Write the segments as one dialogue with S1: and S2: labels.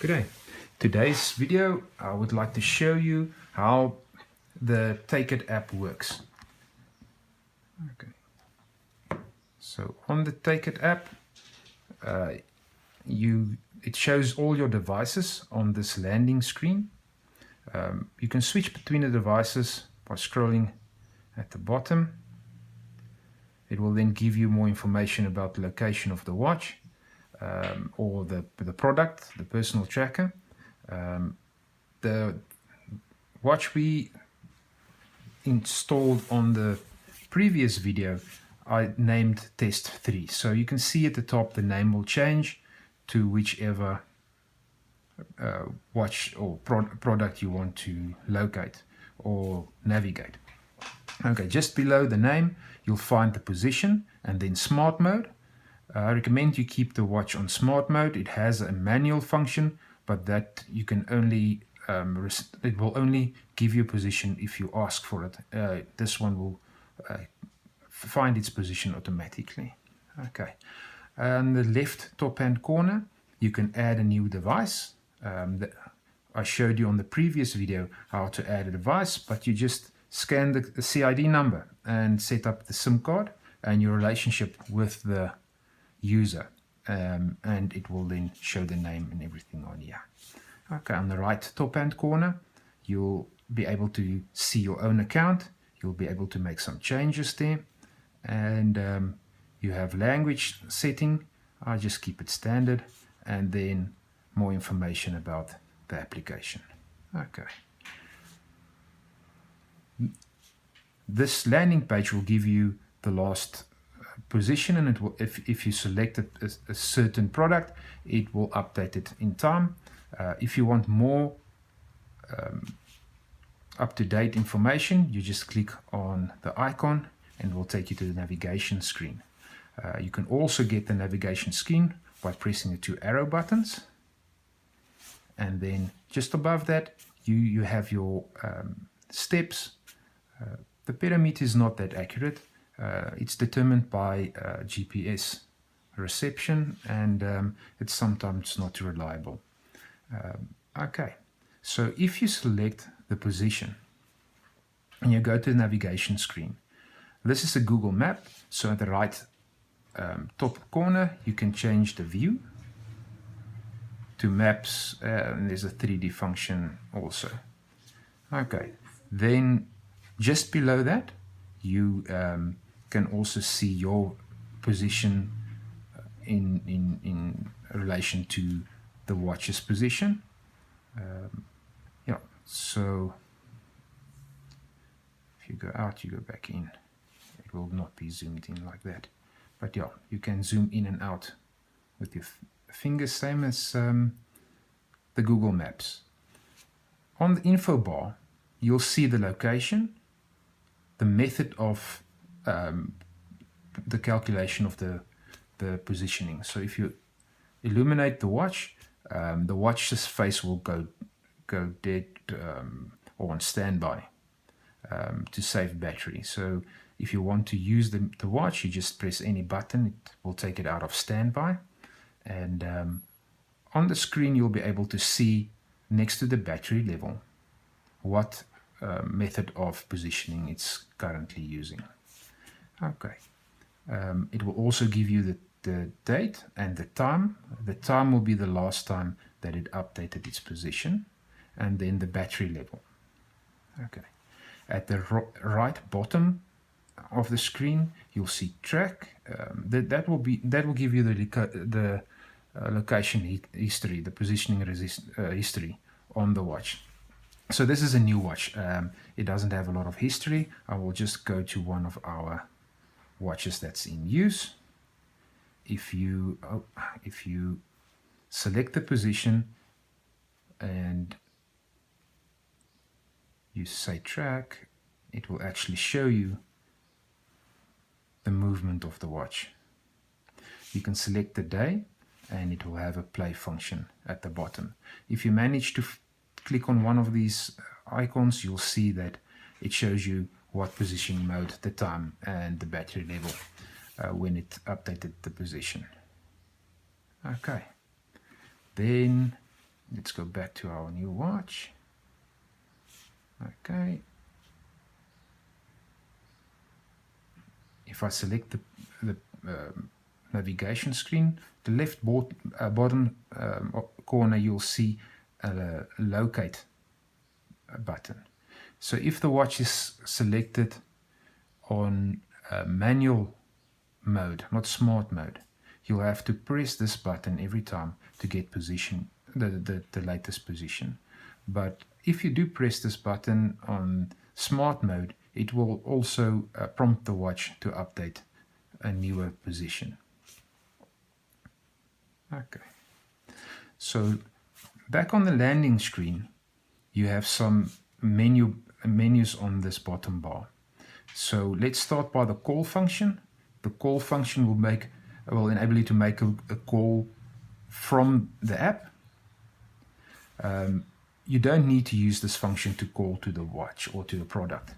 S1: Good day. Today's video, I would like to show you how the TAKIT app works. Okay. So on the TAKIT app, it shows all your devices on this landing screen. You can switch between the devices by scrolling at the bottom. It will then give you more information about the location of the watch or the product, the personal tracker. The watch we installed on the previous video, I named test 3. So you can see at the top the name will change to whichever watch or product you want to locate or navigate. Okay, just below the name you'll find the position and then smart mode. I recommend you keep the watch on smart mode. It has a manual function, but that you can only it will only give you position if you ask for it. This one will find its position automatically. Okay, on the left top hand corner you can add a new device. I showed you on the previous video how to add a device, but you just scan the CID number and set up the SIM card and your relationship with the user, and it will then show the name and everything on here. Okay, on the right top hand corner you'll be able to see your own account. You'll be able to make some changes there, and you have language setting. I just keep it standard, and then more information about the application. Okay, this landing page will give you the last position, and it will, if you selected a certain product, it will update it in time. If you want more up-to-date information, you just click on the icon and it will take you to the navigation screen. You can also get the navigation screen by pressing the 2 arrow buttons, and then just above that you have your steps. The pedometer is not that accurate. It's determined by GPS reception, and it's sometimes not reliable. Okay, so if you select the position and you go to the navigation screen, this is a Google map. So at the right top corner you can change the view to maps, and there's a 3D function also. Okay, then just below that you can also see your position in relation to the watch's position. Yeah, so if you go out, you go back in, it will not be zoomed in like that. But yeah, you can zoom in and out with your fingers, same as the Google Maps. On the info bar, you'll see the location, the method of the calculation of the positioning. So if you illuminate the watch's face will go dead or on standby to save battery. So if you want to use the watch, you just press any button, it will take it out of standby, and on the screen you'll be able to see next to the battery level what method of positioning it's currently using. Okay, it will also give you the date and the time. The time will be the last time that it updated its position, and then the battery level. Okay, at the right bottom of the screen you'll see track. That will give you the location history, the positioning history on the watch. So this is a new watch. It doesn't have a lot of history. I will just go to one of our watches that's in use. If you select the position and you say track, it will actually show you the movement of the watch. You can select the day and it will have a play function at the bottom. If you manage to click on one of these icons, you'll see that it shows you what positioning mode, the time, and the battery level when it updated the position. Okay, then Let's go back to our new watch. Okay. If I select the navigation screen, the left bottom corner, you'll see a locate button. So if the watch is selected on manual mode, not smart mode, you'll have to press this button every time to get position, the latest position. But if you do press this button on smart mode, it will also prompt the watch to update a newer position. Okay, so back on the landing screen, you have some menus on this bottom bar. So let's start by the call function. The call function will enable you to make a call from the app. You don't need to use this function to call to the watch or to the product.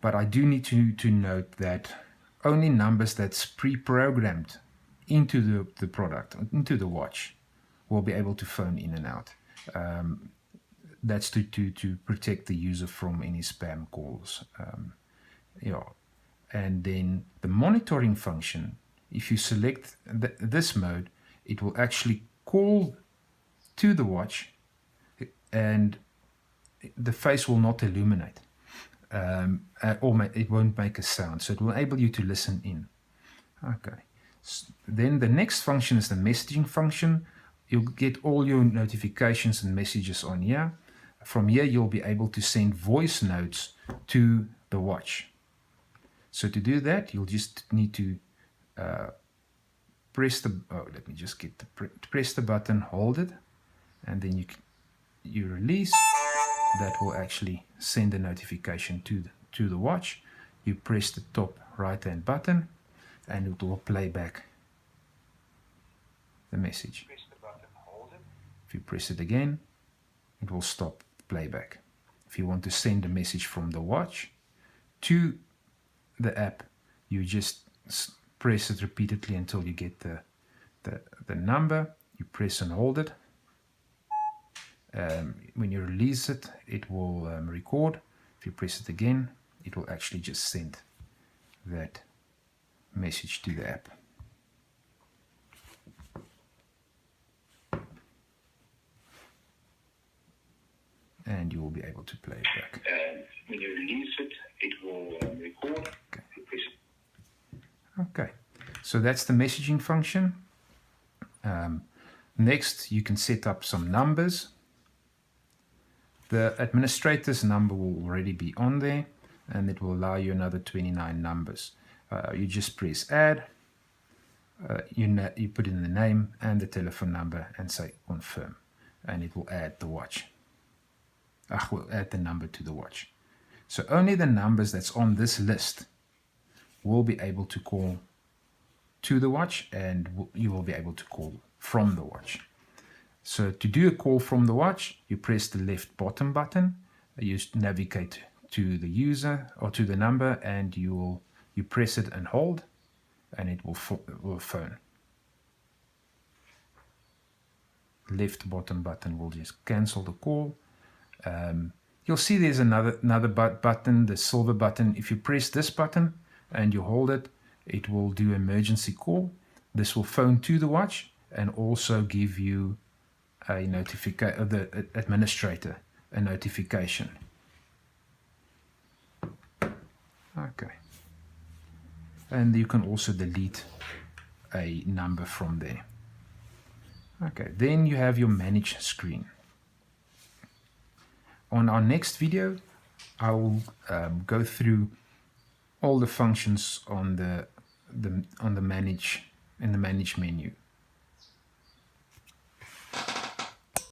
S1: But I do need to note that only numbers that's pre-programmed into the product, into the watch, will be able to phone in and out. That's to protect the user from any spam calls. Yeah. And then the monitoring function, if you select this mode, it will actually call to the watch and the face will not illuminate, or it won't make a sound, so it will enable you to listen in. Okay, then the next function is the messaging function. You'll get all your notifications and messages on here. From here you'll be able to send voice notes to the watch. So to do that, you'll just need to press the press the button, hold it, and then you release. That will actually send a notification to the watch. You press the top right hand button and it will play back the message. Press the button, hold it. If you press it again, it will stop playback. If you want to send a message from the watch to the app, you just press it repeatedly until you get the number. You press and hold it. When you release it, it will record. If you press it again, it will actually just send that message to the app. And you will be able to play it back.
S2: When you release it, it will record.
S1: Okay, so that's the messaging function. Next, you can set up some numbers. The administrator's number will already be on there, and it will allow you another 29 numbers. You just press add, you put in the name and the telephone number and say confirm, and it will add the watch. Will add the number to the watch. So only the numbers that's on this list will be able to call to the watch, and you will be able to call from the watch. So to do a call from the watch, you press the left bottom button, you navigate to the user or to the number, and you press it and hold, and it will phone. Left bottom button will just cancel the call. You'll see there's another button, the silver button. If you press this button and you hold it, it will do emergency call. This will phone to the watch and also give you a notification, the administrator a notification. Okay, and you can also delete a number from there. Okay, then you have your manage screen. On our next video, I will go through all the functions on the manage menu.